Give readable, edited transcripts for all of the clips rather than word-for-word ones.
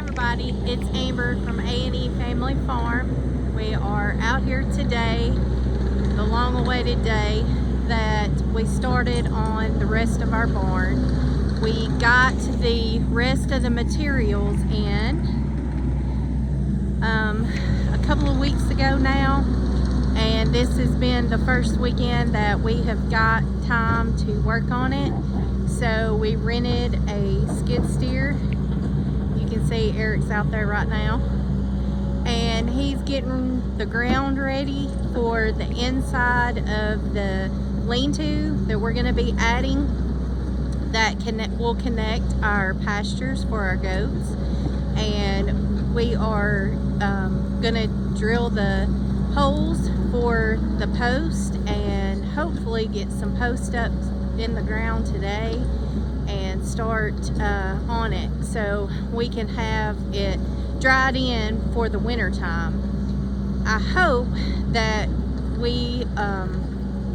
everybody, it's Amber from A&E Family Farm. We are out here today, the long-awaited day that we started on the rest of our barn. We got the rest of the materials in a couple of weeks ago now, and this has been the first weekend that we have got time to work on it. So we rented a skid steer. You can see Eric's out there right now, and he's getting the ground ready for the inside of the lean-to that we're going to be adding that will connect our pastures for our goats. And we are going to drill the holes for the post and hopefully get some post ups in the ground today and start on it so we can have it dried in for the winter time. I hope that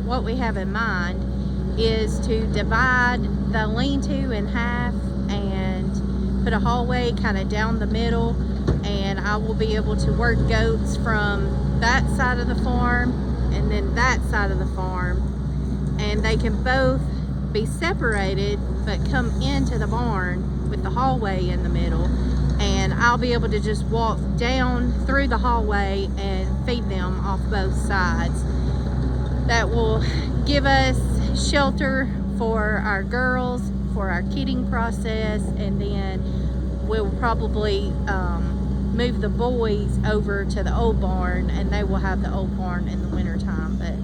what we have in mind is to divide the lean-to in half and put a hallway kind of down the middle, and I will be able to work goats from that side of the farm and then that side of the farm, and they can both be separated but come into the barn with the hallway in the middle, and I'll be able to just walk down through the hallway and feed them off both sides. That will give us shelter for our girls, for our kidding process, and then we'll probably move the boys over to the old barn, and they will have the old barn in the winter time. But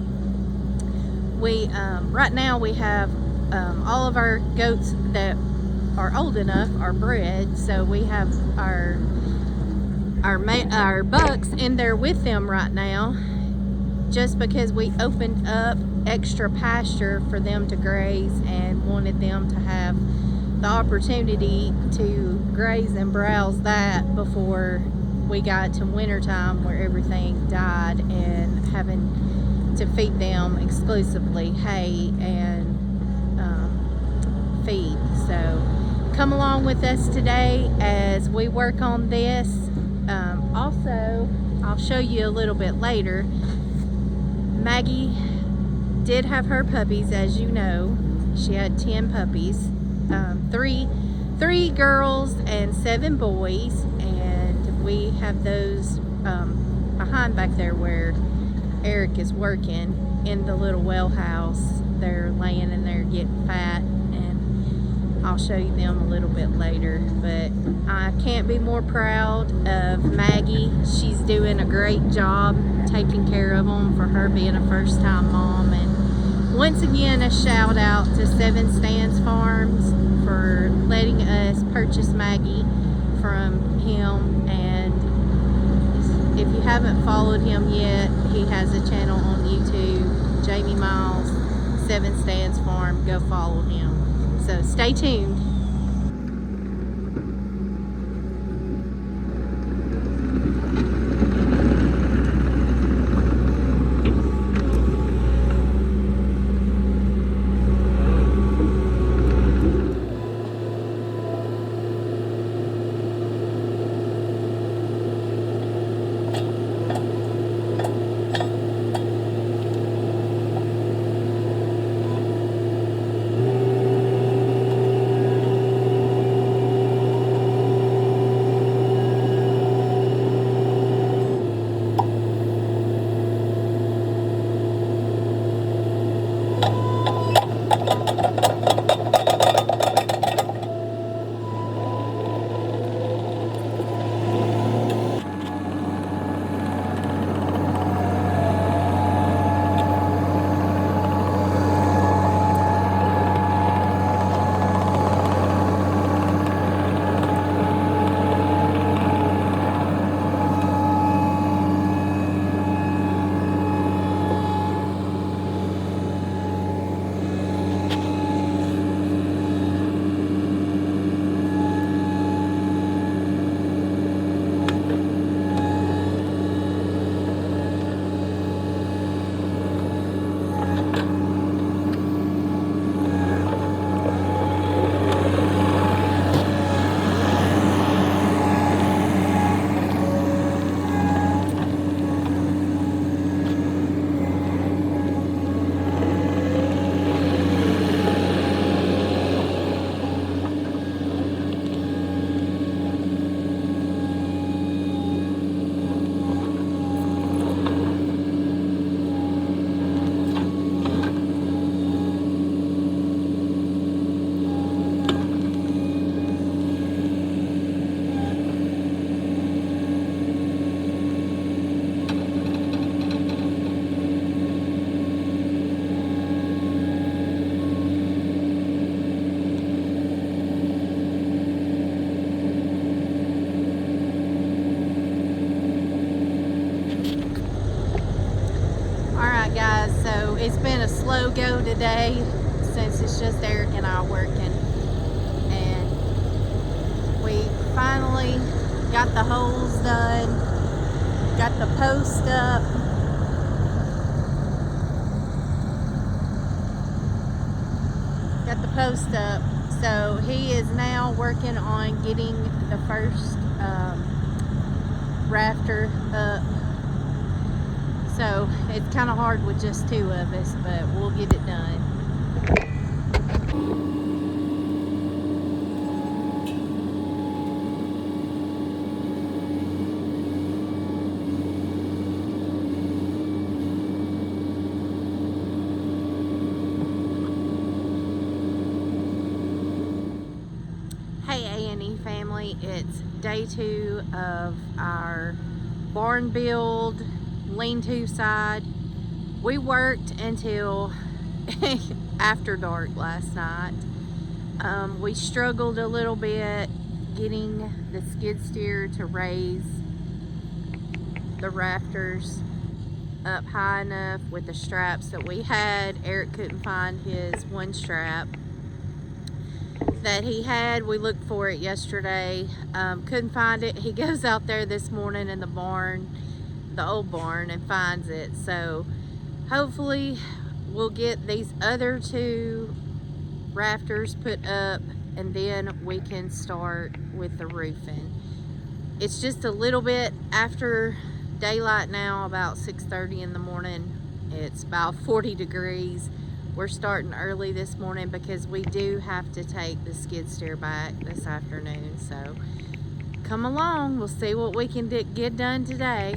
we right now we have all of our goats that are old enough are bred, so we have our bucks in there with them right now, just because we opened up extra pasture for them to graze and wanted them to have the opportunity to graze and browse that before we got to winter time where everything died and having to feed them exclusively hay and feed. So come along with us today as we work on this. Also, I'll show you a little bit later, Maggie did have her puppies, as you know. She had 10 puppies, three girls and 7 boys, and we have those behind back there where Eric is working in the little well house. They're laying in there getting fat, and I'll show you them a little bit later. But I can't be more proud of Maggie. She's doing a great job taking care of them for her being a first-time mom. And once again, a shout out to Seven Stands Farms for letting us purchase Maggie from him. And if you haven't followed him yet, he has a channel on YouTube, Jamie Miles, Seven Stands Farm. Go follow him. So stay tuned. it's been a slow go today since it's just Eric and I working, and we finally got the holes done, got the post up. So he is now working on getting the first rafter up. So it's kind of hard with just two of us, but we'll get it done. Hey A&E family, it's day 2 of our Barnbuild lean-to side. We worked until after dark last night. We struggled a little bit getting the skid steer to raise the rafters up high enough with the straps that we had. Eric couldn't find his one strap that he had. We looked for it yesterday, couldn't find it. He goes out there this morning in the barn, the old barn, and finds it. So hopefully we'll get these other 2 rafters put up, and then we can start with the roofing. It's just a little bit after daylight now, about 6:30 in the morning. It's about 40 degrees. We're starting early this morning because we do have to take the skid steer back this afternoon. So come along, we'll see what we can get done today.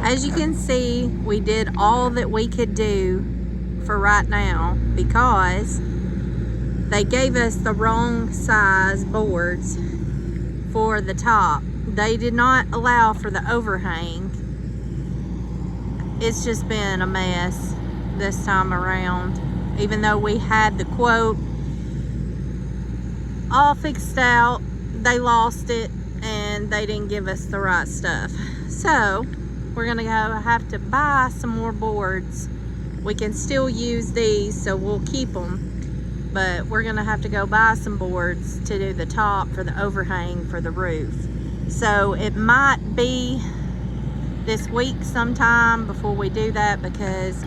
As you can see, we did all that we could do for right now because they gave us the wrong size boards for the top. They did not allow for the overhang, it's just been a mess this time around. Even though we had the quote all fixed out, they lost it and they didn't give us the right stuff. So we're gonna have to buy some more boards. We can still use these, so we'll keep them, but we're gonna have to go buy some boards to do the top for the overhang for the roof. So it might be this week sometime before we do that, because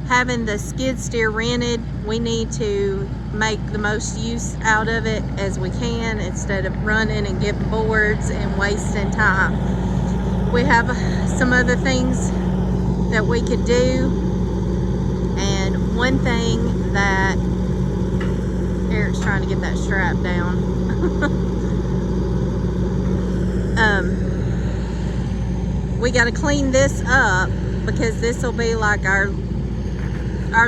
having the skid steer rented, we need to make the most use out of it as we can instead of running and getting boards and wasting time. We have some other things that we could do, and one thing that Eric's trying to get that strap down. We got to clean this up, because this will be like our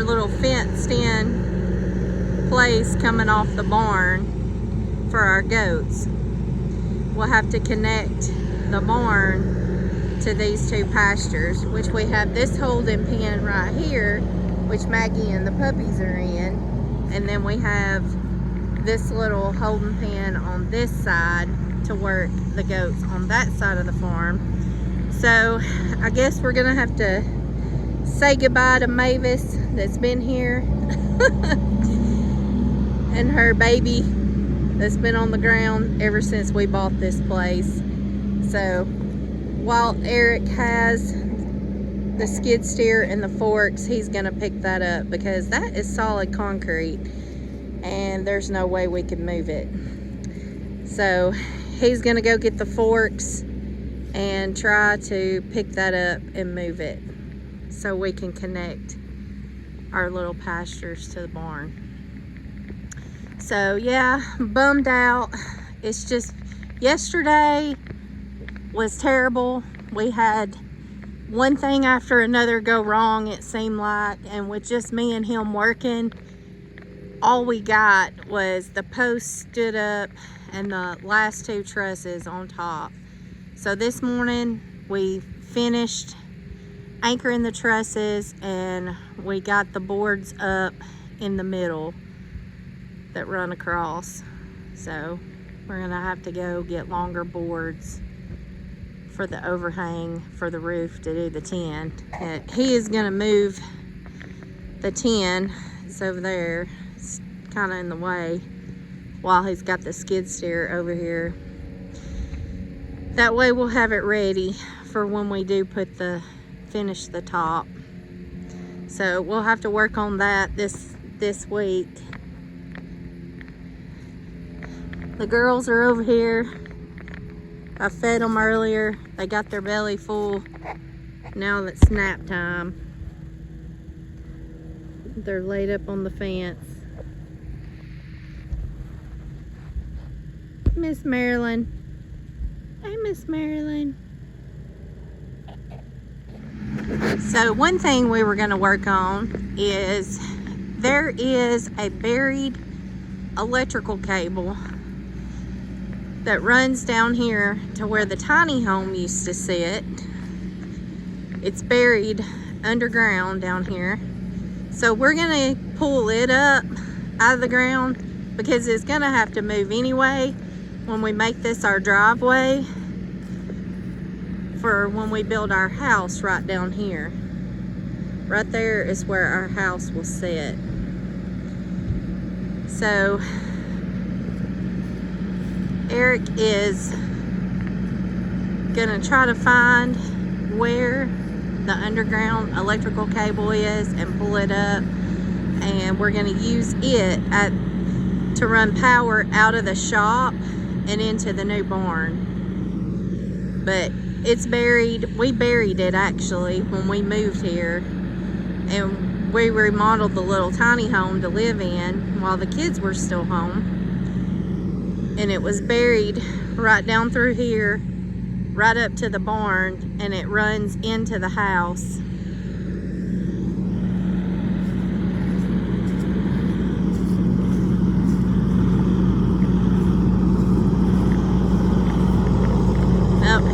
little fenced in place coming off the barn for our goats. We'll have to connect the barn to these two pastures, which we have this holding pen right here, which Maggie and the puppies are in, and then we have this little holding pen on this side to work the goats on that side of the farm. So I guess we're gonna have to say goodbye to Mavis, that's been here, and her baby that's been on the ground ever since we bought this place. So while Eric has the skid steer and the forks, he's gonna pick that up, because that is solid concrete and there's no way we can move it. So he's gonna go get the forks and try to pick that up and move it so we can connect our little pastures to the barn. So yeah, bummed out. It's just, yesterday was terrible. We had one thing after another go wrong, it seemed like, and with just me and him working, all we got was the post stood up and the last two trusses on top. So this morning we finished anchoring the trusses and we got the boards up in the middle that run across. So we're gonna have to go get longer boards for the overhang for the roof to do the tin. He is gonna move the tin, it's over there, it's kind of in the way, while he's got the skid steer over here. That way we'll have it ready for when we do finish the top. So we'll have to work on that this week. The girls are over here. I fed them earlier. They got their belly full. Now it's nap time. They're laid up on the fence. Miss Marilyn. Hey, Miss Marilyn. So one thing we were going to work on is there is a buried electrical cable that runs down here to where the tiny home used to sit. It's buried underground down here. So we're going to pull it up out of the ground, because it's going to have to move anyway when we make this our driveway for when we build our house right down here. Right there is where our house will sit. So Eric is gonna try to find where the underground electrical cable is and pull it up, and we're gonna use it to run power out of the shop and into the new barn. But it's buried. We buried it actually when we moved here, and we remodeled the little tiny home to live in while the kids were still home, and it was buried right down through here, right up to the barn, and it runs into the house.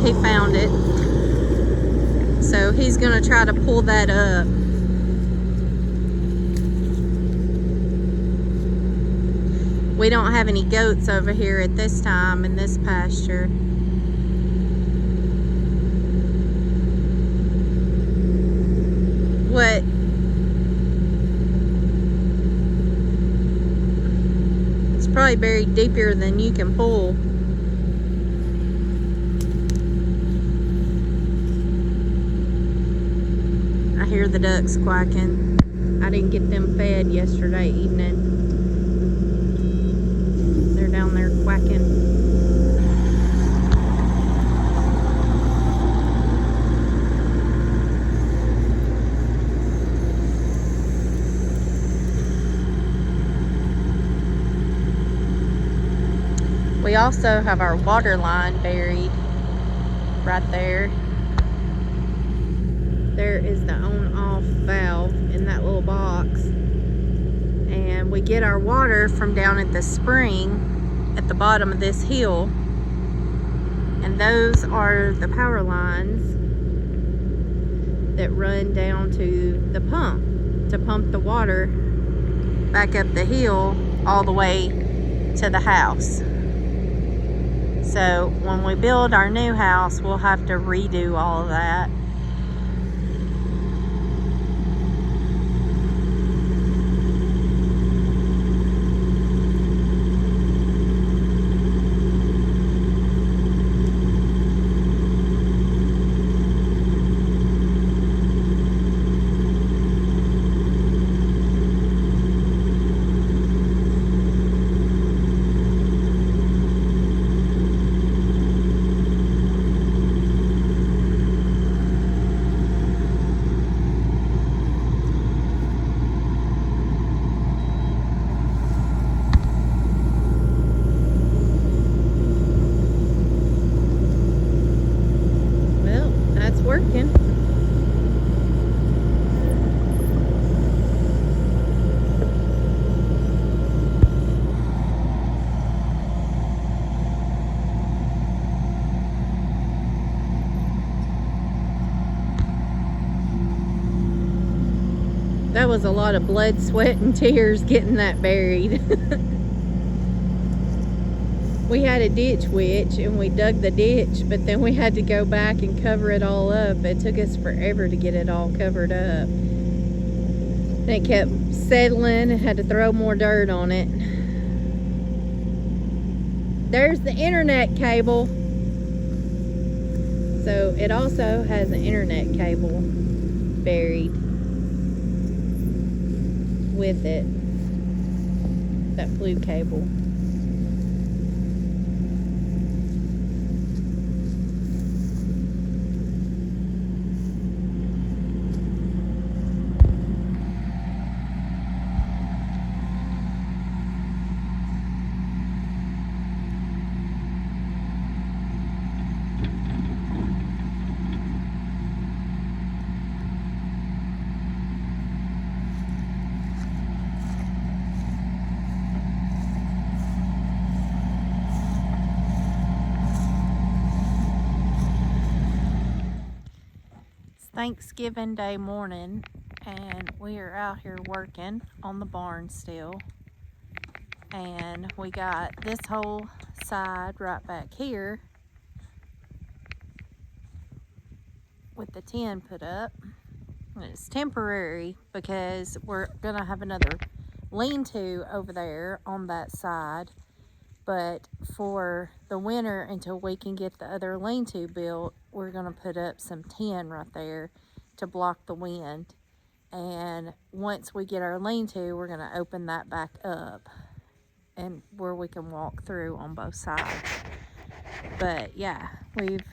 He found it. So So he's gonna try to pull that up. We don't have any goats over here at this time in this pasture. What? It's probably buried deeper than you can pull. I hear the ducks quacking. I didn't get them fed yesterday evening. They're down there quacking. We also have our water line buried right there. There is the on-off valve in that little box. And we get our water from down at the spring at the bottom of this hill. And those are the power lines that run down to the pump to pump the water back up the hill all the way to the house. So when we build our new house, we'll have to redo all of that. Working. That was a lot of blood, sweat, and tears getting that buried. We had a ditch witch and we dug the ditch, but then we had to go back and cover it all up. It took us forever to get it all covered up. And it kept settling and had to throw more dirt on it. There's the internet cable. So it also has an internet cable buried with it. That blue cable. Thanksgiving Day morning, and we are out here working on the barn still, and we got this whole side right back here with the tin put up. And it's temporary because we're gonna have another lean-to over there on that side, but for the winter, until we can get the other lean-to built, we're gonna put up some tin right there to block the wind. And once we get our lean-to, we're gonna open that back up and where we can walk through on both sides. But yeah, we've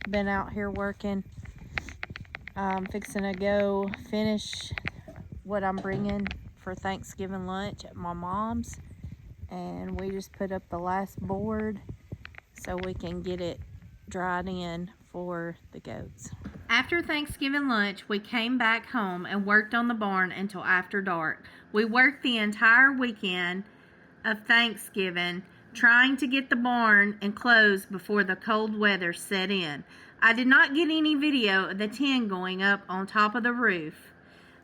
been out here working. I'm fixing to go finish what I'm bringing for Thanksgiving lunch at my mom's, and we just put up the last board so we can get it dried in for the goats. After Thanksgiving lunch, we came back home and worked on the barn until after dark. We worked the entire weekend of Thanksgiving trying to get the barn enclosed before the cold weather set in. I did not get any video of the tin going up on top of the roof.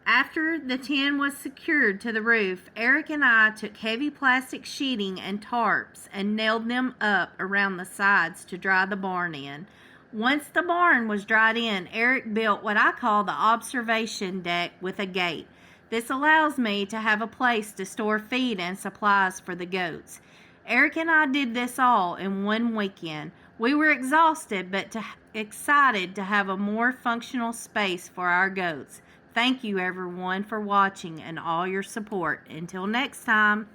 After the tin was secured to the roof, Eric and I took heavy plastic sheeting and tarps and nailed them up around the sides to dry the barn in. Once the barn was dried in, Eric built what I call the observation deck with a gate. This allows me to have a place to store feed and supplies for the goats. Eric and I did this all in one weekend. We were exhausted but excited to have a more functional space for our goats. Thank you everyone for watching and all your support. Until next time.